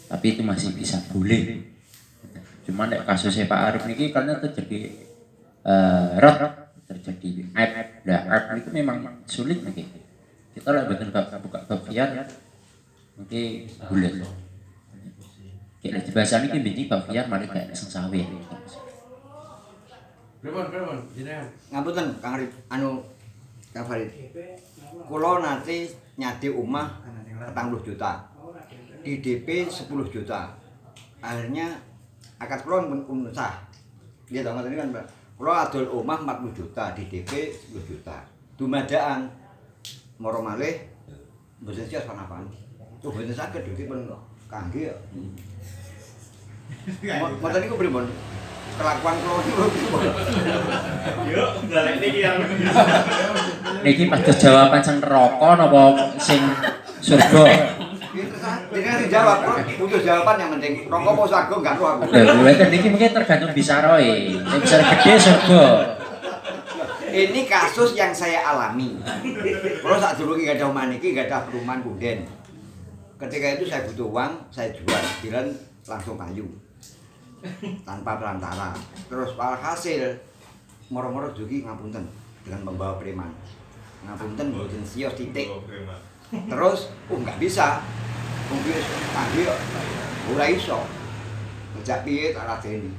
Tapi itu masih bisa boleh. Cuman kasusnya Pak Arif ini karena terjadi terjadi aib. Nah, aib itu memang sulit nih. Kita lah betul buka bagian mungkin boleh. Kayak bahasa ini binti bagian malah kayak sengsawe. Pripun, jenengan. Ngapunten Kang Arif, Kang Farid. Kula nanti nyadi omah 40 juta. Di DP 10 juta. Akhirnya akad kula pun sah. Nggih to ngoten kan, Pak. Kula adol omah 40 juta, di DP 10 juta. Dumadaan moro malih mboten sias panapaan. Tuh mboten saged dipun kangge. Ngoten niku pripun? Kelakuan kula niku pripun? Yo, dalek niki yang. Niki pas jawaban sing neraka napa sing surga? Dengan dijawab, butuh jawaban yang penting. Rokok mau surga enggak tahu aku. Lha niki mungkin tergantung bisaroe. Nek bisa gede surga. Ini kasus yang saya alami. Kalau saat dulu nggak ada omah niki, nggak ada perumahan punden. Ketika itu saya butuh uang, saya jual, bilang langsung kayu, tanpa perantara. Terus hasil moro-moro dugi ngapunten dengan membawa preman. Ngapunten mboten sios titik. Terus, nggak bisa. Mungkin kayu, ora iso. Ngejak piye tak ladeni.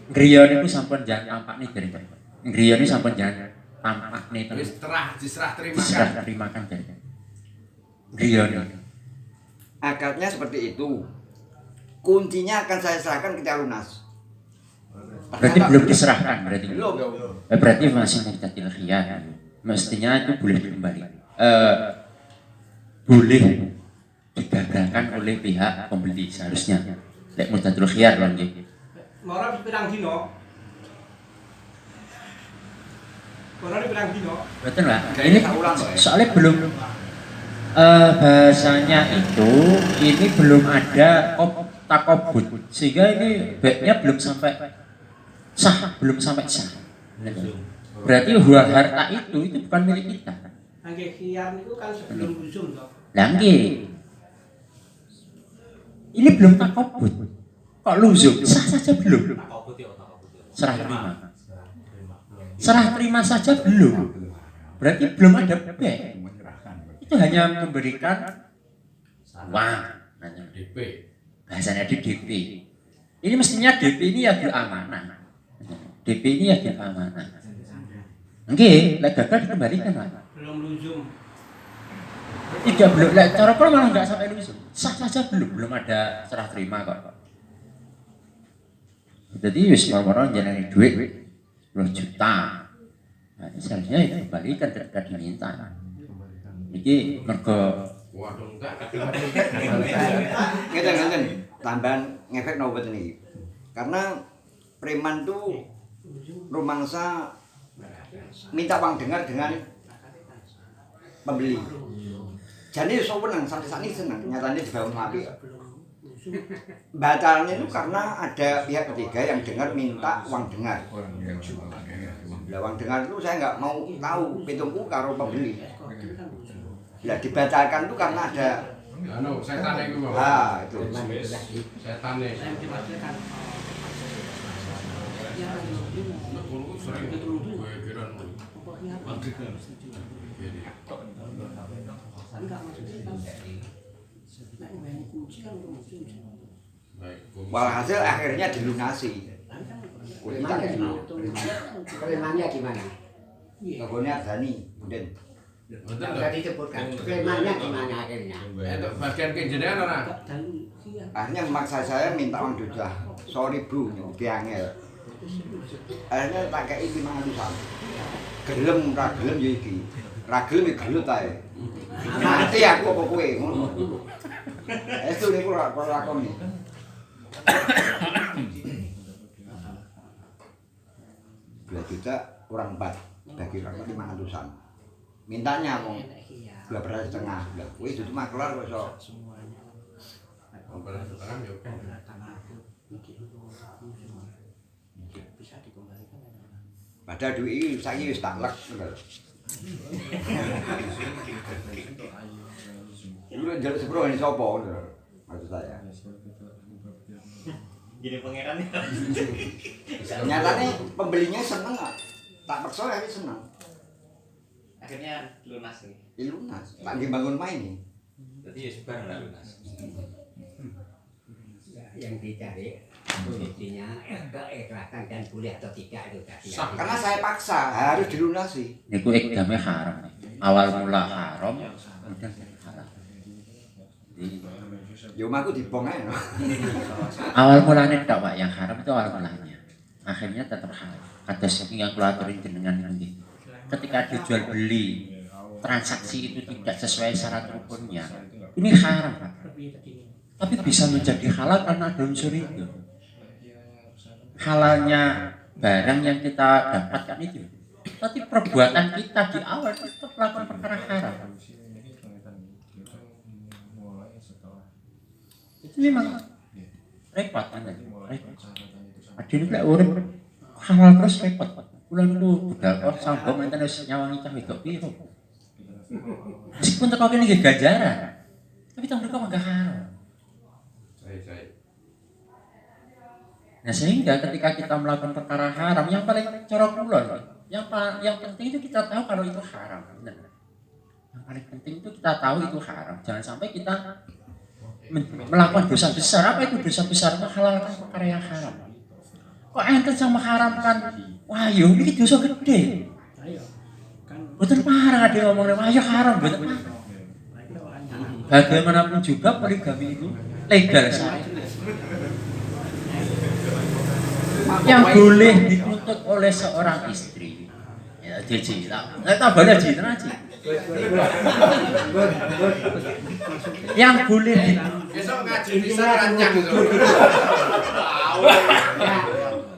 Griya niku sampun jangan tampakne dereng. Griya niku sampun jangan tampakne Wis diserah terimakan. diserah terimakan dereng. Griya niku. Akadnya seperti itu. Kuncinya akan saya serahkan ketika lunas. Berarti belum diserahkan berarti. Belum. Berarti masih mujadil khiyar. Mestinya itu boleh dikembali. Boleh digagalkan oleh pihak pembeli seharusnya. Lek mujadil khiyar lho nggih. Mora pirang dino? Mora pirang dino? Betul Pak. Ini soalnya belum bahasanya itu ini belum ada takobut sehingga ini baiknya belum sampai sah, belum sampai sah. Berarti harta itu bukan milik kita. Nggih khiyar niku kan sebelum usum to. Lah nggih. Ini belum takobut. Kok luzum? Sah saja belum. Serah terima. Serah terima saja belum. Berarti belum ada baik. Itu hanya memberikan uang. DP. Bahasanya di DP. Ini mestinya DP ini ya amanah. DP ini ya amanah. Oke, lek gagal dikembalikan Pak. Belum luzum. Tidak belum. Lek cara kalau malah enggak sampai luzum. Sah saja belum ada serah terima kok. Jadi wis mau-mau njenengi duit 10 juta. Nah, seharusnya itu kembalikan ketika diminta. Iki mergo Waduh enggak. Ngeten tambahan ngefek nopo boten iki. Karena preman tuh rumangsa minta uang dengar dengan pembeli. Jadi so menang sampai saat ini senang. Nyatanya dibangun api. Batalnya itu karena ada pihak ketiga yang dengar minta uang dengar. Lah uang dengar itu saya nggak mau tahu pitungku karo pembeli. Lah dibatalkan itu karena ada Setan iku, Bang. ah itu. Setan e. Sering gue kiran. Walhasil akhirnya dilunasi. Premannya gimana? Kebunnya Dani, Buden. Tidak disebutkan. Premannya gimana akhirnya? Itu bagian kenjenengan ora? Akhirnya memaksa saya minta uang juta. Sorry bro, diangel. Akhirnya tak kei 500-an. Gelem ra gelem ya iki. Ra gelem ya gelut ae. Nanti aku apa kowe ngono. Itu niku ora lakoni. Dua juta kurang 4 bagi rakyat 500-an. Mintanya mau 12,5. Lah kowe itu mah kelar kok iso. Sekarang ya oke. Padahal duit iki saiki wis tak lek. Iku njaluk sepuro ngene sapa ngono lho. Maksud saya. Gini pangeran ya. Nyatane pembelinya seneng kok. Tak paksa ya seneng. Akhirnya lunas nih. Lunas. Tak nggih bangun main nih. Berarti ya sebar lah lunas. Yang dicari intinya keikhlasan dan boleh atau tidak itu tadi. Karena saya paksa harus dilunasi. Niku ikdame haram. Awal mula haram, kemudian jadi halal. Ya omahku dibong ae. Awal mulanya tidak Pak, yang haram itu awal mulanya. Akhirnya tetap haram. Kados yang kula aturin jenengan nggih. Ketika dijual beli transaksi itu tidak sesuai syarat rukunnya, ini haram Pak. Tapi bisa menjadi halal karena ada unsur itu. Halalnya barang yang kita dapatkan itu. Tapi perbuatan kita di awal itu tetap melakukan perkara haram. Itu memang repot kan? Repot. Adil tidak urip halal terus repot. Kulo niku budal kok sanggup enten wis nyawangi cah wedok piro. Meskipun teko kene nggih ganjaran. Tapi teng mriko mangga haram. Nah sehingga ketika kita melakukan perkara haram, yang paling cara kula, yang penting itu kita tahu kalau itu haram. Benar. Yang paling penting itu kita tahu itu haram. Jangan sampai kita melakukan dosa besar. Apa itu dosa besar? Menghalalkan perkara yang haram. Kok enten yang mengharamkan? Wah, yo ini dosa gede. Betul parah dia ngomongnya, wah yo haram betul. Bagaimanapun juga poligami itu legal syariat. Yang boleh dituntut oleh seorang istri. Ya, Cici, tak boleh Cici, yang boleh Besok ngaji bisa rancang itu.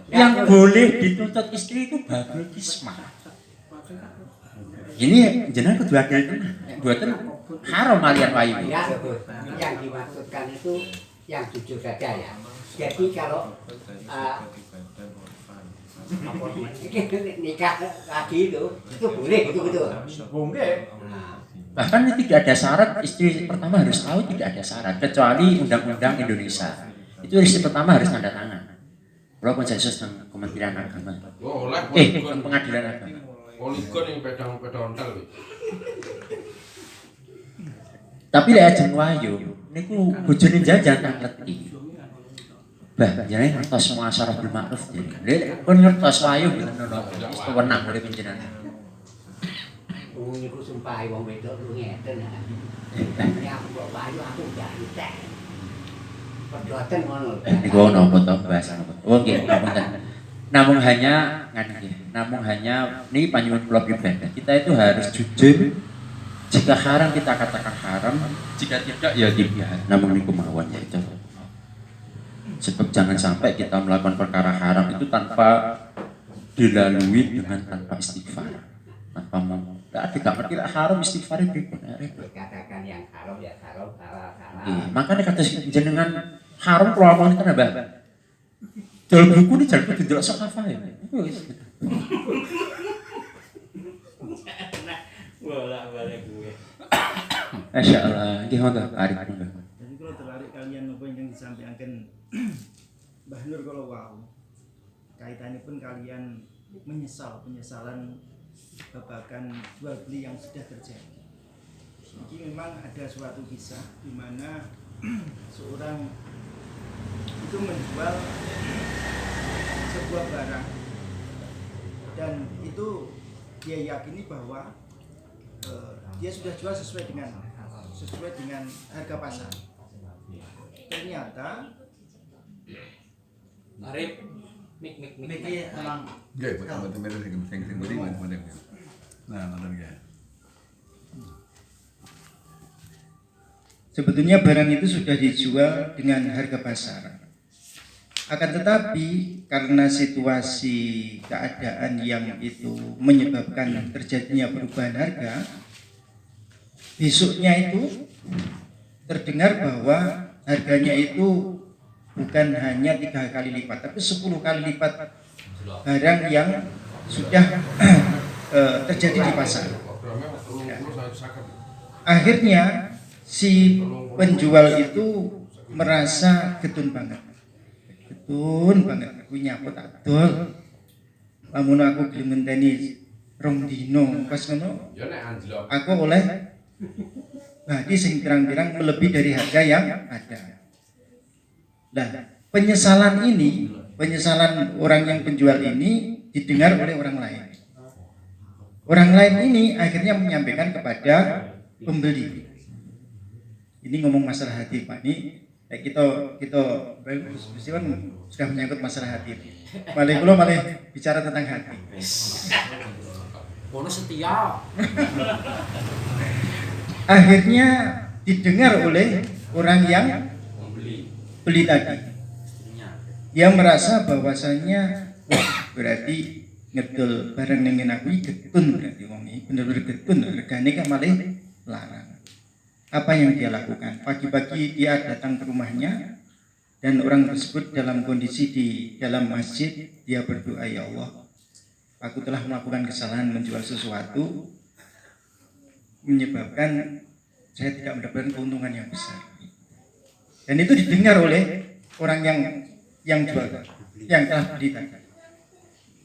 yang boleh dituntut istri itu bagul kismah. Ini jenengan kudu agak itu, buatan haram kalian wayu. Ya, yang dimaksudkan itu yang jujur saja ya. Jadi kalau nikah lagi itu boleh betul-betul. Boleh. Bahkan tidak ada syarat, istri pertama harus tahu tidak ada syarat kecuali undang-undang Indonesia. Itu istri pertama harus tanda tangan. Walaupun saya dengan Kementerian Agama. Oh, oleh Pengadilan Agama. Poligon yang pedang-pedontel. Tapi lek ajeng wayu niku bojone jajan tak ngerti. Bah, jenenge ngertos muasyarah bil ma'ruf. Lek kon ngertos wayu ngono wis wewenang urip panjenengan. Niku sumpah wong wedok lu ngeten. Ya mbok wayu aku gak entek. Perbuatan ngono. Niku napa to bahasa napa? Oh nggih, ngapunten. Namun hanya ini panjenengan kula pribadi. Kita itu harus jujur. Jika haram kita katakan haram, jika tidak ya tidak. Namun niku mawon ya itu. Sebab jangan sampai kita melakukan perkara haram itu tanpa dilalui dengan tanpa istighfar. Tanpa mau. Tidak ngerti haram istighfar itu Katakan yang haram ya haram, halal. makanya kata jenengan haram kalau mau itu nambah. Jual buku ini jangan didelok sakafah ya. Bolak-balik gue. Masya Allah, ini honda arif honda. Jadi kalau tertarik kalian apa yang disampaikan Mbah Nur kalau wow kaitannya pun kalian penyesalan babakan jual beli yang sudah terjadi. Ini memang ada suatu kisah di mana seorang itu menjual sebuah barang dan itu dia yakini bahwa dia sudah jual sesuai dengan harga pasar. Ternyata Arif, mik. emang Nggih, betul-betul sing beri ngoten. Nah, ngoten nggih. sebetulnya barang itu sudah dijual dengan harga pasar. Akan tetapi karena situasi keadaan yang itu menyebabkan terjadinya perubahan harga, besoknya itu terdengar bahwa harganya itu bukan hanya 3 kali lipat, tapi 10 kali lipat barang yang sudah terjadi di pasar. Akhirnya si penjual itu merasa getun banget, aku nyapa tak dol, lamun aku gelem ngenteni rong dino pas ngono Ya nek anjlok. aku oleh bagi sing pirang-pirang melebihi dari harga yang ada. Nah, penyesalan orang yang penjual ini didengar oleh orang lain. Orang lain ini akhirnya menyampaikan kepada pembeli. Ini ngomong masalah hati, Pak. Ini kita sudah menyangkut masalah hati. Malah bicara tentang hati. Bonus setia. Akhirnya didengar oleh orang yang beli tadi. Dia merasa bahwasanya berarti ngedol barang yang aku getun, berarti wong ini bener-bener getun, regane kan malah larang. Apa yang dia lakukan? Pagi-pagi dia datang ke rumahnya dan orang tersebut dalam kondisi di dalam masjid, dia berdoa, ya Allah, aku telah melakukan kesalahan menjual sesuatu menyebabkan saya tidak mendapatkan keuntungan yang besar. Dan itu didengar oleh orang yang jual, yang telah beli tadi.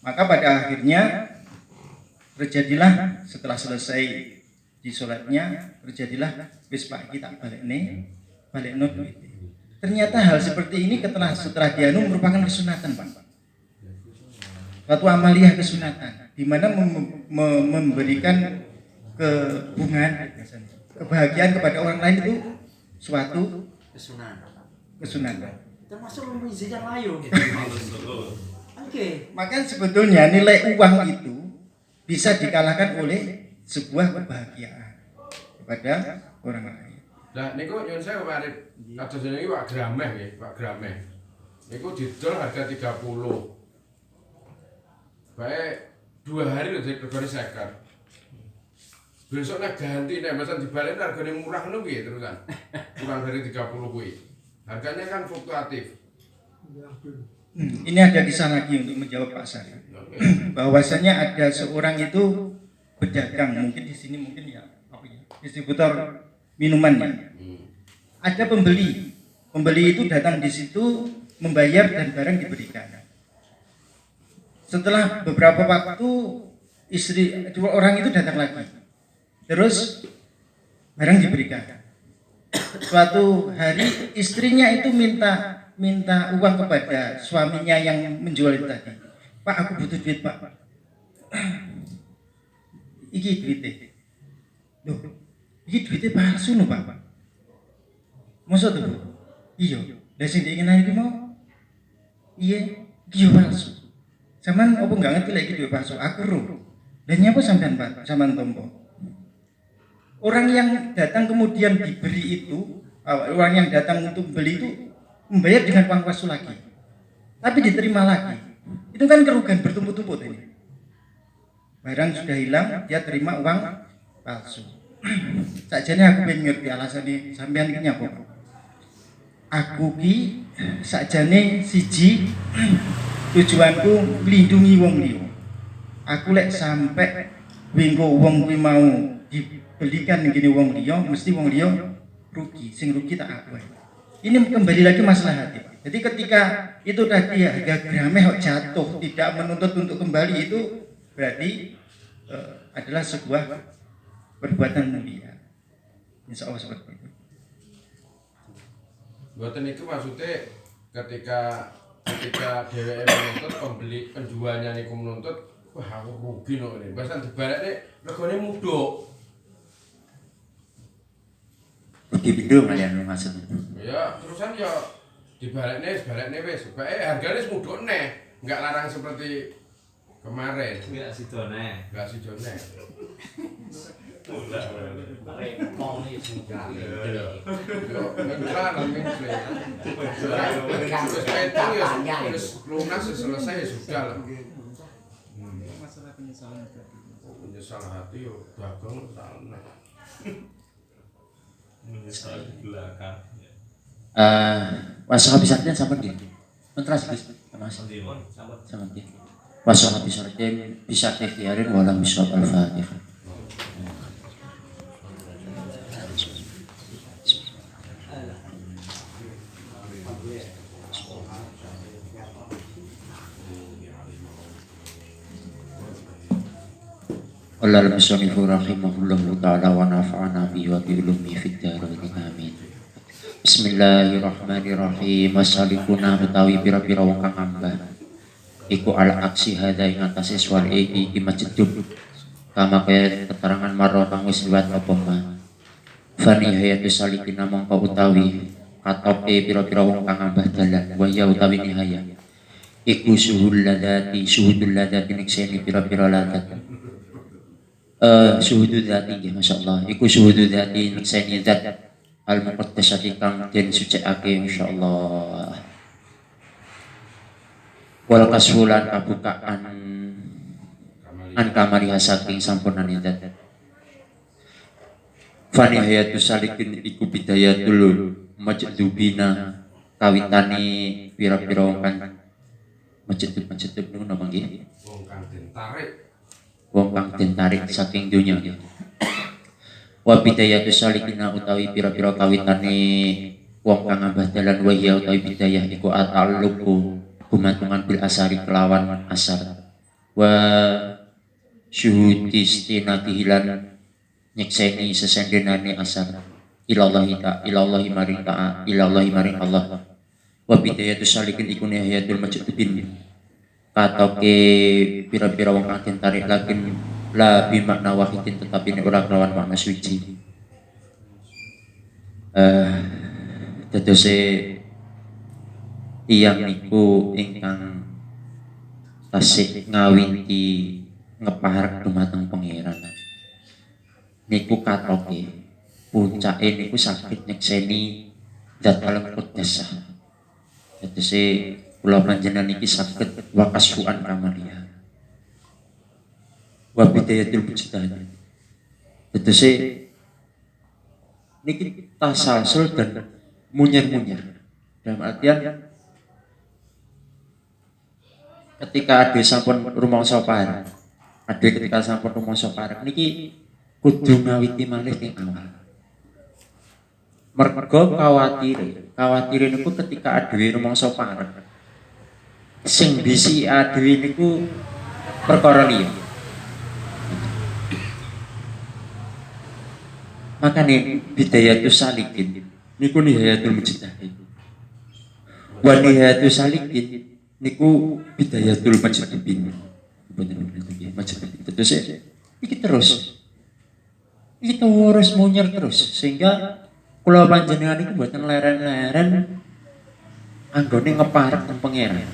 Maka pada akhirnya terjadilah setelah selesai di sholatnya, terjadilah wis Pak kita balik duit. Ternyata hal seperti ini setelah dianu merupakan kesunatan, Pak. Suatu amaliyah kesunatan di mana memberikan kebahagiaan kepada orang lain itu suatu kesunatan. Termasuk lumrah yang layu. Oke. Maka sebetulnya nilai uang itu bisa dikalahkan oleh sebuah kebahagiaan kepada orang lain. Nah, niku nyuwun sewu Pak, kados niki Pak Grameh nggih, Pak Grameh. Niku didol harga 30. Baik 2 hari lho regane 50. Besok nek ganti nek mesen dibalik hargane murah ngono piye terusan. Kurang dari 30 kuwi. Harganya kan fluktuatif. Ini ada kisah lagi untuk menjawab Pak Sari. Bahwasanya ada seorang itu pedagang, mungkin di sini mungkin ya distributor minuman ya. Ada pembeli itu datang di situ membayar dan barang diberikan. Setelah beberapa waktu dua orang itu datang lagi, terus barang diberikan. Suatu hari istrinya itu minta uang kepada suaminya yang menjual itu tadi. Pak, aku butuh duit, Pak. Iki duitnya. Loh, iki duitnya palsu no, Pak. Masa tuh? Iya. Lah sing diingin iki mau? Iya, iki palsu. Sampeyan opo enggak ngerti lagi duit palsu? Aku roh. Dan nyapa sampean, Pak? Sampean tompo. Orang yang datang kemudian diberi itu, orang yang datang untuk beli itu membayar dengan uang palsu lagi, tapi diterima lagi. Itu kan kerugian bertumpuk-tumpuk ini. Barang sudah hilang, dia terima uang palsu. Sakjane aku pengen ngerti alasane sampean iki nyapa. Aku ki sakjane siji tujuanku melindungi wong liya. Aku lek sampai wingko wong kuwi mau dibelikan gini wong liya, mesti wong liya rugi, sing rugi tak aku. Ini kembali lagi masalah hati. Jadi ketika itu tadi harga gramnya jatuh, tidak menuntut untuk kembali, itu berarti adalah sebuah perbuatan mulia. Insya Allah seperti itu. Buatan itu maksudnya ketika dheweke menuntut, penjualnya niku menuntut, wah aku rugi no ini. Bahkan dibalekne regane mudhuk. Rugi pindho kalian maksudnya. Ya, terusan ya dibalekne wis. Bae hargane wis mudhuk neh, enggak larang seperti kemarin. Enggak sidone. Enggak sidone. Mau nih sudah. Yo, menclar. Terus lunas selesai ya sudah lah. Masalah penyesalan tadi. Menyesal hati yo dagang salah. Menyesal di belakang. Wasahabi sarden sampai di mentras Gus Mas sampai di wasahabi sarden bisa ikhtiarin walam bisa al-fatihah. Qala al-musannifu rahimahullahu ta'ala wa nafa'ana bihi wa bi ulumihi fid dharain amin. Bismillahirrahmanirrahim. Masalikuna utawi pira-pira wong kang ambah iku ala aksi hadza ing atase suwal iki majedub kama kaya keterangan marra kang wis liwat apa man. Fani hayatu salikina mongko utawi atope pira-pira wong kang ambah dalan wa ya utawi nihaya iku suhudul ladati nikseni pira-pira ladat. Suhudul dzati nggih masyaallah iku suhudul dzati nikseni zat al muqaddasati kang den sucikake insyaallah. Wal kasulan kabukaan an kamari saking sampunane zat. Fani hayatu salikin iku bidayatul majdubina kawitane pira-pira wong kang majdub niku napa nggih? Wong kang den tarik saking donya. Wa bidayatu salikina utawi pira-pira kawitane wong kang ambah dalan wa ya utawi bidayah iku at-ta'alluqu gumantungan bil asari kelawan asar wa syuhudi istinatihilan nyekseni sesendenane asar ilallahi maring Allah. Wa bidayatu salikin iku nihayatul majdubin katoke pira-pira wong kang den tarik lakin la bi makna wahidin tetapi nek ora kelawan makna suci. Dadose tiyang niku ingkang tasih ngawiti ngeparek dumateng pangeran. Niku katoke puncake niku saged nyekseni zat alam qudus. Dadose kula panjenengan iki saged wakasuan kamalia. Wa bidayatul mujtahid. Dadose niki tasalsul dan munyer-munyer. Dalam artian ketika ade sampun rumangsa parek, ade ketika sampun rumangsa parek niki kudu ngawiti malih ing awal. Mergo khawatire niku ketika adewe rumangsa parek sing bisi adewe niku perkara liya. Makane bidayatus salikin niku nihayatul mujtahid. Wa nihayatus salikin niku bidayatul majdubin. Bener-bener majdubin. Terus iki terus. Iki terus munyer terus sehingga kula panjenengan iki mboten leren-leren anggone ngeparek teng pangeran.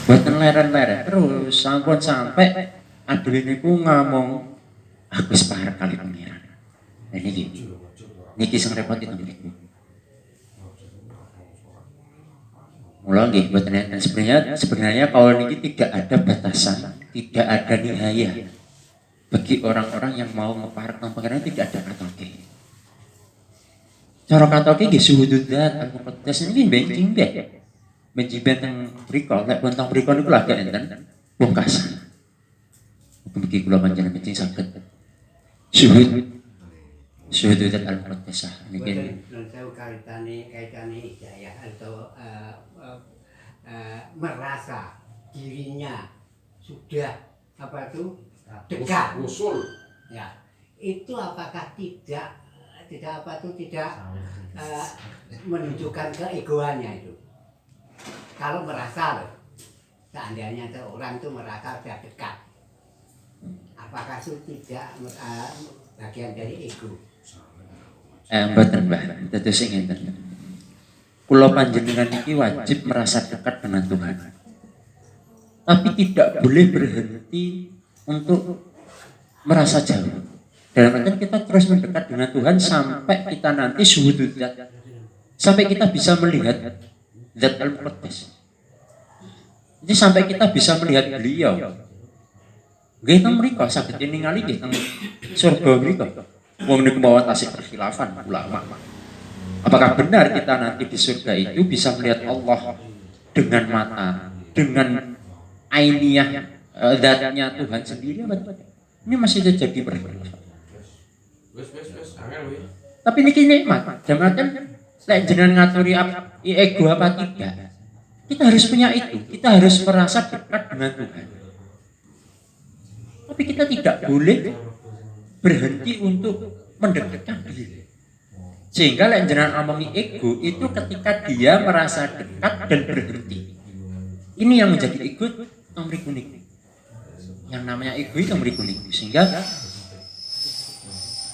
Mboten leren-leren terus sampun sampai adewe niku ngomong aku wis parek kali pangeran. Nah niki sing repot itu niku. Mula nggih mboten enten sebenarnya kalau niki tidak ada batasan, tidak ada nihaya. Bagi orang-orang yang mau ngeparek nang pangeran tidak ada katoke. Cara katoke nggih suhudud dzat al-muqaddas niki benjing bek. Benjing teng mriku, nek bontang mriku niku lagi enten pungkasan. Mugi kula panjenengan benjing saged suhudud dzat al-muqaddas niki. Saya kaitane hidayah atau merasa dirinya sudah apa itu dekat usul ya itu apakah tidak menunjukkan keegoannya itu kalau merasa loh seandainya orang itu merasa sudah dekat apakah itu tidak bagian dari ego? Mboten Mbah, dados sing ngenten. Kula panjenengan iki wajib merasa dekat dengan Tuhan. Tapi tidak boleh berhenti untuk merasa jauh. Dalam artian kita terus mendekat dengan Tuhan sampai kita nanti suhudud dzat. Sampai kita bisa melihat zat al-muqaddas. Jadi sampai kita bisa melihat beliau. Nggih teng mriku saged ningali nggih teng surga mriku. Wong niku mawon tasih perkhilafan ulama. Apakah benar kita nanti di surga itu bisa melihat Allah dengan mata, dengan ainiyah zatnya Tuhan sendiri? Ini masih terjadi perkhilafan. Tapi niki nikmat. Jamakan lek jenengan ngaturi ego apa tidak. Kita harus punya itu. Kita harus merasa dekat dengan Tuhan. Tapi kita tidak boleh berhenti untuk mendekatkan diri. Sehingga lek jenengan omongi ego itu ketika dia merasa dekat dan berhenti. Ini yang menjadi ego nomor kuning. Yang namanya ego itu nomor kuning. Sehingga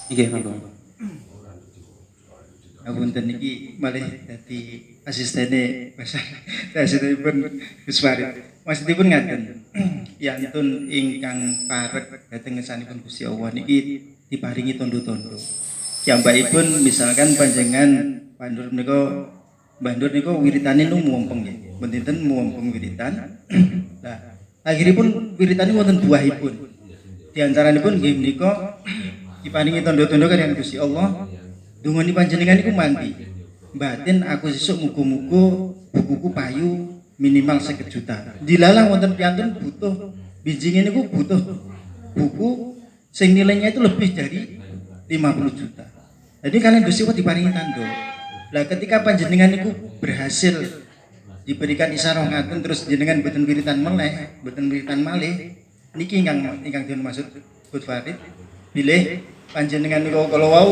nggih monggo. Apunten niki malih dadi asistene asistenipun Gus Farid. Maksudipun ngaten. Yantun ingkang parek dhateng ngersanipun Gusti Allah niki diparingi tondo-tondo. Piyambakipun misalkan panjenengan pandur menika bandur niku wiritane mumpung nggih. Mboten mumpung wiritan. Lah akhiripun wiritane wonten buahipun. Di antaranipun nggih menika diparingi tondo-tondo kaliyan Gusti Allah. Dungani panjenengan niku mandi. Batin aku sesuk muga-muga bukuku payu minimal 1 juta. Dilalah wonten piyantun butuh bijine niku butuh buku sing nilainya itu lebih dari 50 juta. Jadi kalian Gusti Allah diparingi tando. Lah ketika panjenengan niku berhasil diberikan isyarah ngaten terus jenengan boten wiritan malih, niki ingkang dipun maksud Gus Farid bilih panjenengan niku kalau wau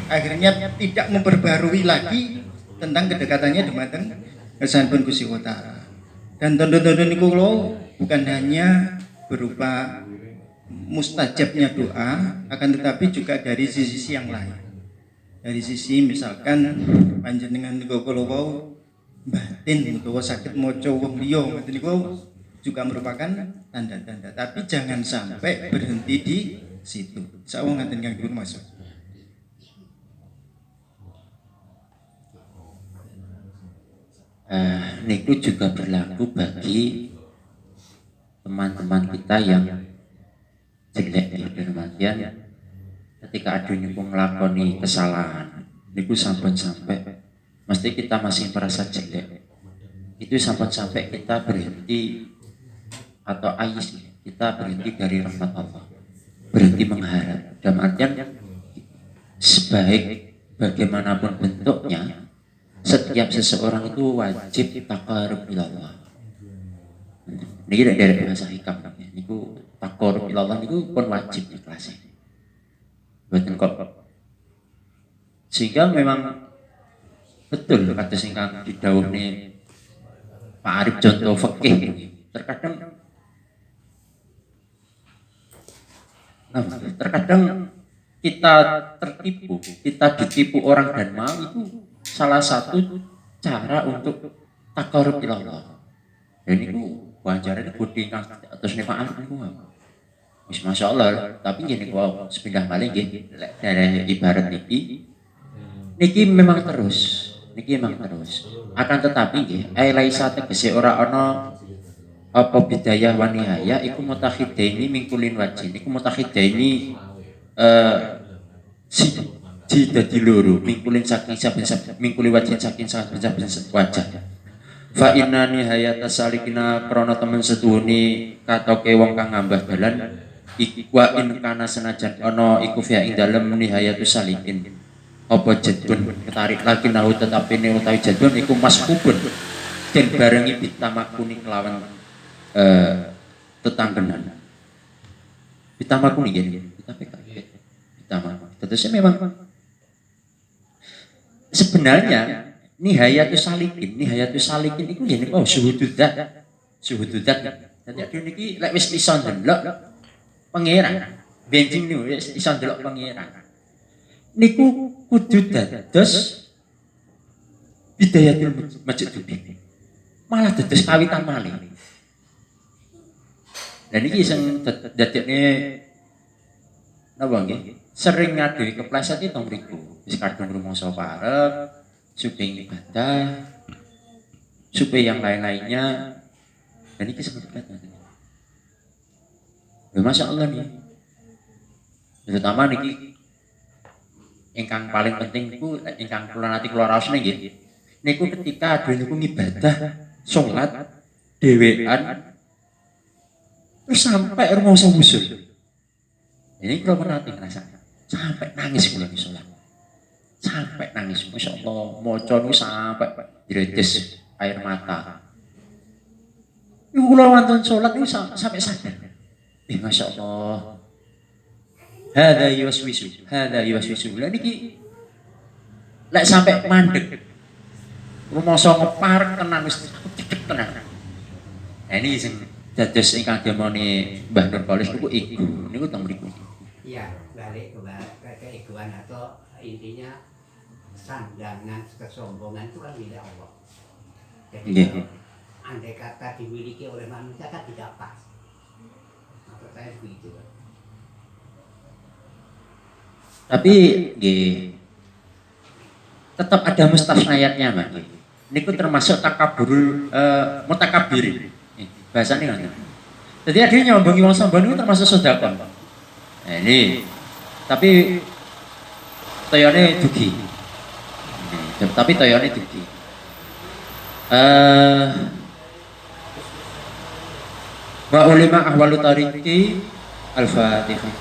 akhirnya tidak memperbarui lagi tentang kedekatannya dumateng kersanipun Gusti Allah Ta'ala. Dan tondo-tondo niku kula bukan hanya berupa mustajabnya doa, akan tetapi juga dari sisi yang lain. Dari sisi misalkan panjenengan niku kula wau batin utawa saged maca wong liya ngoten niku juga merupakan tanda-tanda. Tapi jangan sampai berhenti di situ. Sawang ngaten kang dipun maksud. Niku juga berlaku bagi teman-teman kita yang jelek ya, dalam artian ketika ada niku nglakoni kesalahan niku sampun sampai mesti kita masih merasa jelek, itu sampun sampai kita berhenti atau ais, kita berhenti dari rahmat Allah, berhenti mengharap. Dalam artian sebaik bagaimanapun bentuknya, setiap seseorang itu wajib taqarrub ilallah. Niki dari bahasa hikam niku taqarrub ilallah niku pun wajib di kelas ini. Mboten kok. Sehingga memang betul kata singkang didhawuhne Pak Arif contoh fikih ini. Terkadang kita tertipu, kita ditipu orang dan mau itu salah satu cara untuk taqarrub ilallah. Dan itu wajarnya budi kang atus Pak Arif niku. Wis masyaallah, tapi gini wow, sepindah malih nggih dari ibarat niki memang terus. Akan tetapi nggih, laisa tegese ora ana apa bidayah wa nihayah iku mutakhidaini min kulin wajhin. Iku mutakhidaini si dadi loro min kulin saking saben-saben min kulin wajhin saking saben-saben wajah. Fa inna nihayata salikina krana temen setuhune katoke wong kang ngambah dalan wa in kana senajan ana iku fiha ing dalem nihayatu salikin apa jadun ketarik lagi nahu tetapi ne utawi jadun iku masbubun den barengi bitamakuni kelawan tetanggenan bitamakuni nggih kita PKB bitamakuni tetese memang sebenarnya nihayatu salikin iku nggih oh syuhududzat dadi ade niki lek wis iso ndelok pangeran benjing niku iso ndelok pangeran niku kudu dados bidayatul majdubi malah dados kawitan malih. Dan iki sing dadekne napa nggih sering ngadehi kepleset iki tong mriku wis kadung rumangsa parek supe ibadah supe yang lain-lainnya dan iki sebetulnya Masya Allah nih. Terutama niki ingkang paling penting niku ingkang kula nate kula raosne nggih. Niku ketika ada niku ngibadah salat dhewean terus sampai rumangsa wusul. Ini kula menate ngrasakne. Sampai nangis kula ning salat. Sampai nangis Masya Allah maca niku sampai diredes air mata. Niku kula wonten salat niku sampai sadar. Masya Allah. Hadza yuwaswisu, hadza yuwaswisu. Lah niki lek sampai mandek. Rumangsa ngepar tenan wis cedhek tenan. Nah ini sing dados ingkang demone Mbah Nur Kholis niku teng mriku. Iya, balik ke keegoan atau intinya sandangan kesombongan itu kan milik Allah. Jadi Nggih. andai kata dimiliki oleh manusia kan tidak pas. Maksud saya begitu. Tapi nggih tetap ada mustasnayatnya, Mbak. Niku termasuk takabur mutakabir. Bahasane ngoten. Jadi ada nyombongi wong sombong niku termasuk sedekah. Nah ini tapi toyone dugi. Tapi toyone dugi. Wa ulama ahwalu tariqi al-Fatihah.